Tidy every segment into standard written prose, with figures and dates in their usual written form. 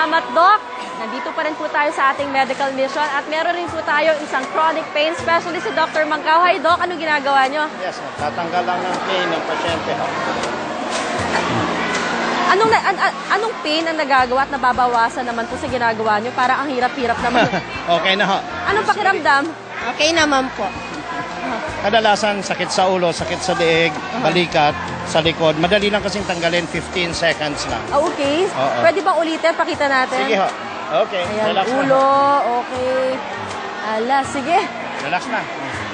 salamat, Doc. Nandito pa rin po tayo sa ating medical mission at meron rin po tayo isang chronic pain specialist si Dr. Mancao. Hi, Doc. Ano ginagawa nyo? Yes, tatanggal lang ng pain ng pasyente. Anong pain ang nagagawa at nababawasan naman po sa ginagawa nyo? Parang ang hirap-hirap naman. Okay na ho. Anong pakiramdam? Okay naman po. Kadalasan sakit sa ulo, sakit sa leeg, balikat, sa likod. Madali lang kasing tanggalin, 15 seconds lang. Okay. Oo. Pwede bang ulitin? Pakita natin. Sige ho. Okay, Ayan, relax ulo. na. Okay. Ala, sige. Relax na.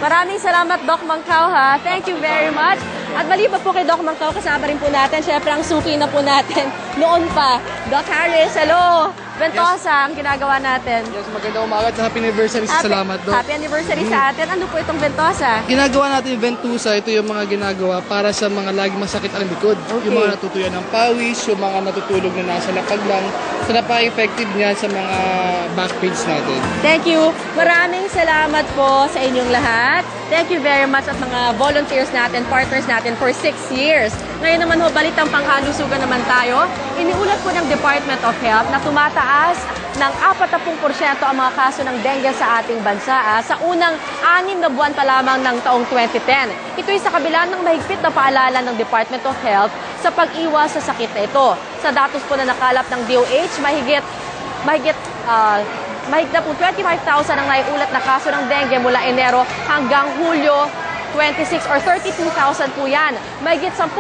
Maraming salamat, Doc Mancao, ha? Thank you very much. At maliban po kay Doc Mancao, kasama rin po natin, syempre ang suki na po natin noon pa. Doc Harris, hello! Ventosa, ang ginagawa natin. Yes, magandang umaga at happy anniversary. Salamat, Doc. Happy anniversary sa atin. Ano po itong Ventosa? Ginagawa natin yung Ventusa, ito yung mga ginagawa para sa mga lagi masakit ang likod. Okay. Yung mga natutuyan ng pawis, yung mga natutulog na nasa lapag lang. So napaka-effective niyan sa mga back pains natin. Thank you. Maraming salamat po sa inyong lahat. Thank you very much at mga volunteers natin, partners natin for 6 years. Ngayon naman ho, balitang panghalusugan naman tayo. Iniulat po ng Department of Health na tumataas ng 40% ang mga kaso ng dengue sa ating bansa sa unang 6 na buwan pa lamang ng taong 2010. Ito'y sa kabila ng mahigpit na paalala ng Department of Health sa pag-iwas sa sakit na ito. Sa datos po na nakalap ng DOH, mahigit na po 25,000 ang naiulat na kaso ng dengue mula Enero hanggang Hulyo 26 or 32,000 po yan. Mahigit 10%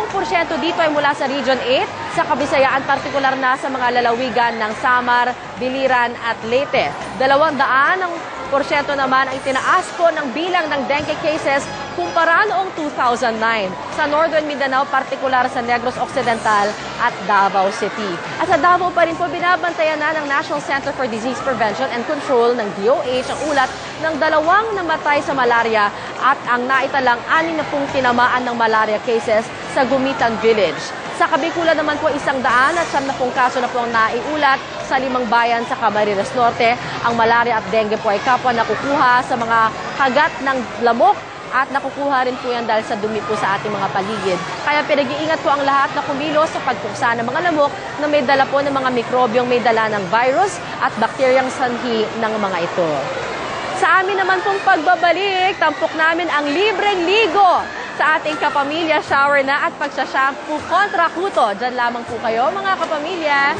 dito ay mula sa Region 8, sa Kabisayaan, partikular na sa mga lalawigan ng Samar, Biliran at Leyte. 200% naman ang itinaas po ng bilang ng dengue cases kumpara noong 2009 sa Northern Mindanao, partikular sa Negros Occidental at Davao City. At sa Davao pa rin po, binabantayan na ng National Center for Disease Prevention and Control ng DOH ang ulat ng 2 namatay sa malaria at ang naitalang 6 na pong tinamaan ng malaria cases sa Gumitan Village. Sa Kabikulan naman po 100 at 10 kaso na po ang naiulat sa 5 bayan sa Camarines Norte. Ang malaria at dengue po ay kapwa nakukuha sa mga kagat ng lamok at nakukuha rin po yan dahil sa dumi po sa ating mga paligid. Kaya pinag-iingat po ang lahat na kumilos sa pagpuksa ng mga lamok na may dala po ng mga mikrobyong may dala ng virus at bakteryang sanhi ng mga ito. Sa amin naman pong pagbabalik, tampok namin ang libreng ligo sa ating kapamilya, shower na at pagsashampoo kontra kuto. Diyan lamang po kayo mga kapamilya.